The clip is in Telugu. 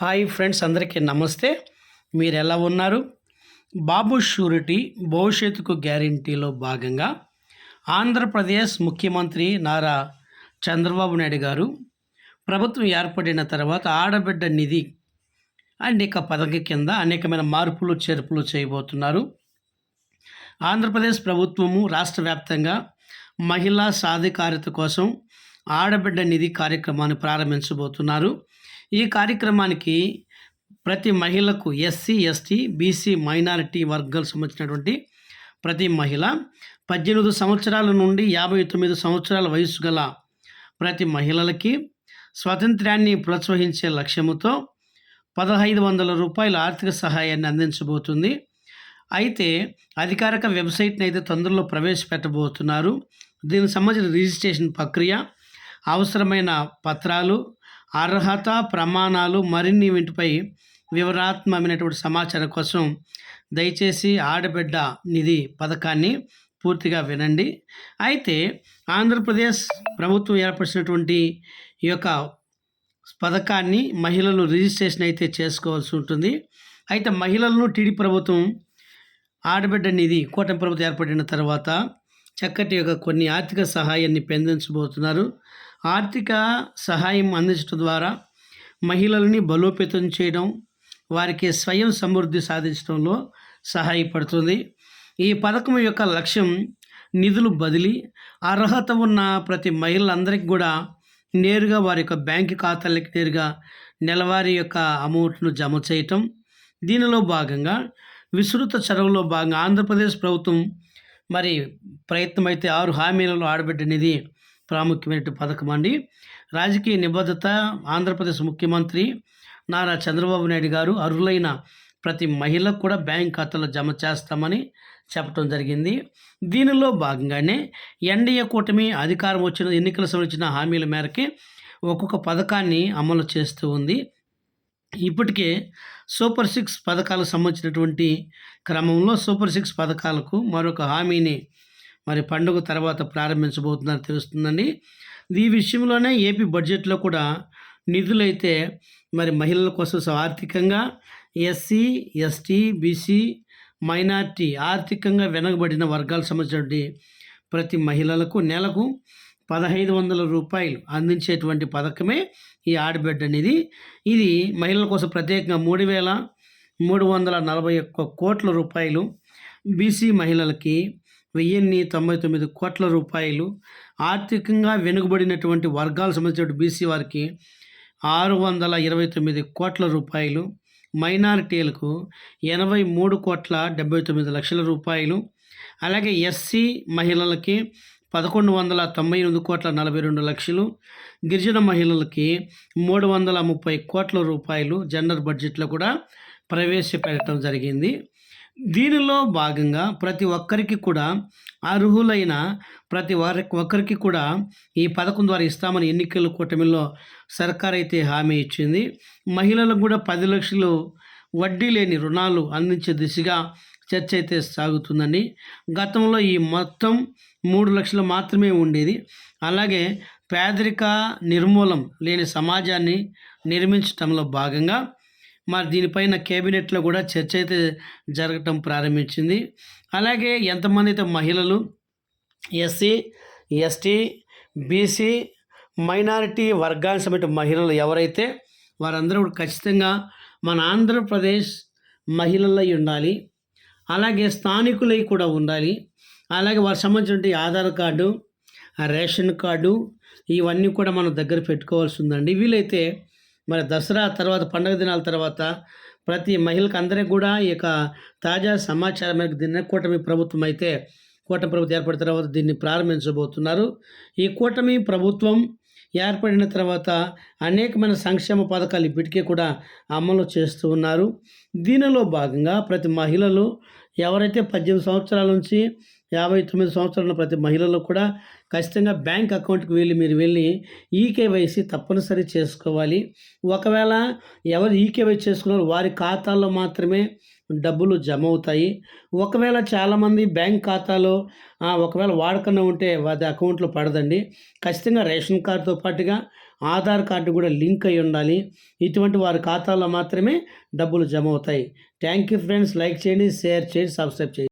హాయ్ ఫ్రెండ్స్, అందరికీ నమస్తే. మీరు ఎలా ఉన్నారు? బాబు షూరిటీ భవిష్యత్తుకు గ్యారంటీలో భాగంగా ఆంధ్రప్రదేశ్ ముఖ్యమంత్రి నారా చంద్రబాబు నాయుడు గారు ప్రభుత్వం ఏర్పడిన తర్వాత ఆడబిడ్డ నిధి అనేక పథకం కింద అనేకమైన మార్పులు చేర్పులు చేయబోతున్నారు. ఆంధ్రప్రదేశ్ ప్రభుత్వము రాష్ట్ర వ్యాప్తంగా మహిళా సాధికారత కోసం ఆడబిడ్డ నిధి కార్యక్రమాన్ని ప్రారంభించబోతున్నారు. ఈ కార్యక్రమానికి ప్రతి మహిళకు ఎస్సీ, ఎస్టీ, బీసీ, మైనారిటీ వర్గాలకు సంబంధించినటువంటి ప్రతి మహిళ 18 సంవత్సరాల నుండి 59 సంవత్సరాల వయసు గల ప్రతి మహిళలకి స్వాతంత్ర్యాన్ని ప్రోత్సహించే లక్ష్యముతో 1,500 రూపాయల ఆర్థిక సహాయాన్ని అందించబోతుంది. అయితే అధికారిక వెబ్సైట్ని అయితే తొందరలో ప్రవేశపెట్టబోతున్నారు. దీనికి సంబంధించిన రిజిస్ట్రేషన్ ప్రక్రియ, అవసరమైన పత్రాలు, అర్హత ప్రమాణాలు మరిన్ని వీటిపై వివరాత్మకమైనటువంటి సమాచారం కోసం దయచేసి ఆడబిడ్డ నిధి పథకాన్ని పూర్తిగా వినండి. అయితే ఆంధ్రప్రదేశ్ ప్రభుత్వం ఏర్పరిచినటువంటి ఈ యొక్క పథకాన్ని మహిళలు రిజిస్ట్రేషన్ అయితే చేసుకోవాల్సి ఉంటుంది. అయితే మహిళలను టీడీపీ ప్రభుత్వం ఆడబిడ్డ నిధి కూటమి ప్రభుత్వం ఏర్పడిన తర్వాత చక్కటి కొన్ని ఆర్థిక సహాయాన్ని పెంచబోతున్నారు. ఆర్థిక సహాయం అందించడం ద్వారా మహిళల్ని బలోపేతం చేయడం, వారికి స్వయం సమృద్ధి సాధించడంలో సహాయపడుతుంది. ఈ పథకం యొక్క లక్ష్యం నిధులు బదిలీ, అర్హత ఉన్న ప్రతి మహిళలందరికీ కూడా నేరుగా వారి యొక్క బ్యాంకు ఖాతాలకు నేరుగా నెలవారీ యొక్క అమౌంట్ను జమ చేయటం. దీనిలో భాగంగా విస్తృత చొరవలో భాగంగా ఆంధ్రప్రదేశ్ ప్రభుత్వం ప్రయత్నం అయితే 6 హామీలలో ఆడబిడ్డ నిధి ప్రాముఖ్యమైన పథకం అండి. రాజకీయ నిబద్ధత ఆంధ్రప్రదేశ్ ముఖ్యమంత్రి నారా చంద్రబాబు నాయుడు గారు అర్హులైన ప్రతి మహిళకు కూడా బ్యాంక్ ఖాతాలో జమ చేస్తామని చెప్పడం జరిగింది. దీనిలో భాగంగానే ఎన్డీఏ కూటమి అధికారం వచ్చిన ఎన్నికల సంబంధించిన హామీల మేరకి ఒక్కొక్క పథకాన్ని అమలు చేస్తూ ఉంది. ఇప్పటికే సూపర్ 6 పథకాలకు సంబంధించినటువంటి క్రమంలో సూపర్ 6 పథకాలకు మరొక హామీని పండుగ తర్వాత ప్రారంభించబోతుందని తెలుస్తుందండి. ఈ విషయంలోనే ఏపీ బడ్జెట్లో కూడా నిధులైతే మహిళల కోసం ఆర్థికంగా ఎస్సీ, ఎస్టీ, బీసీ, మైనార్టీ ఆర్థికంగా వెనుకబడిన వర్గాలకు సంబంధించినటువంటి ప్రతి మహిళలకు నెలకు 1,500 రూపాయలు అందించేటువంటి పథకమే ఈ ఆడబిడ్డ నిధి. ఇది మహిళల కోసం ప్రత్యేకంగా 3,341 కోట్ల రూపాయలు, బీసీ మహిళలకి 1,099 కోట్ల రూపాయలు, ఆర్థికంగా వెనుకబడినటువంటి వర్గాలకు సంబంధించిన బీసీ వారికి 629 కోట్ల రూపాయలు, మైనారిటీలకు 83,79,00,000 రూపాయలు, అలాగే ఎస్సీ మహిళలకి 1,198,42,00,000, గిరిజన మహిళలకి 330 కోట్ల రూపాయలు జనరల్ బడ్జెట్లో కూడా ప్రవేశపెట్టడం జరిగింది. దీనిలో భాగంగా ప్రతి ఒక్కరికి కూడా అర్హులైన ప్రతి ఒక్కరికి కూడా ఈ పథకం ద్వారా ఇస్తామని ఎన్నికల కూటమిలో సర్కార్ అయితే హామీ ఇచ్చింది. మహిళలకు కూడా 10 లక్షలు వడ్డీ లేని రుణాలు అందించే దిశగా చర్చ అయితే సాగుతుందండి. గతంలో ఈ మొత్తం 3 లక్షలు మాత్రమే ఉండేది. అలాగే పేదరిక నిర్మూలన లేని సమాజాన్ని నిర్మించడంలో భాగంగా దీనిపైన కేబినెట్లో కూడా చర్చ అయితే జరగటం ప్రారంభించింది. అలాగే ఎంతమంది అయితే మహిళలు ఎస్సీ, ఎస్టీ, బీసీ, మైనారిటీ వర్గానికి సంబంధించిన మహిళలు ఎవరైతే వారందరూ కూడా ఖచ్చితంగా మన ఆంధ్రప్రదేశ్ మహిళలై ఉండాలి. అలాగే స్థానికులై కూడా ఉండాలి. అలాగే వారికి సంబంధించిన ఆధార్ కార్డు, రేషన్ కార్డు ఇవన్నీ కూడా మనం దగ్గర పెట్టుకోవాల్సి ఉందండి. వీలైతే దసరా తర్వాత పండుగ దినాల తర్వాత ప్రతి మహిళకు అందరికీ కూడా ఈ యొక్క తాజా సమాచారం మేరకు దీన్ని కూటమి ప్రభుత్వం ఏర్పడిన తర్వాత దీన్ని ప్రారంభించబోతున్నారు. ఈ కూటమి ప్రభుత్వం ఏర్పడిన తర్వాత అనేకమైన సంక్షేమ పథకాలు ఇప్పటికే కూడా అమలు చేస్తూ ఉన్నారు. దీనిలో భాగంగా ప్రతి మహిళలు ఎవరైతే 18 సంవత్సరాల నుంచి 59 సంవత్సరాల ప్రతి మహిళలు కూడా ఖచ్చితంగా బ్యాంక్ అకౌంట్కి మీరు వెళ్ళి ఈకేవైసీ తప్పనిసరి చేసుకోవాలి. ఒకవేళ ఎవరు ఈకేవైసీ చేసుకున్నారో వారి ఖాతాల్లో మాత్రమే డబ్బులు జమ అవుతాయి. ఒకవేళ చాలామంది బ్యాంక్ ఖాతాలో ఒకవేళ వాడకుండా ఉంటే వారి అకౌంట్లో పడదండి. ఖచ్చితంగా రేషన్ కార్డుతో పాటుగా ఆధార్ కార్డు కూడా లింక్ అయి ఉండాలి. ఇటువంటి వారి ఖాతాలో మాత్రమే డబ్బులు జమ అవుతాయి. Thank you friends. లైక్ చేయండి, షేర్ చేయండి, సబ్స్క్రైబ్ చేయండి.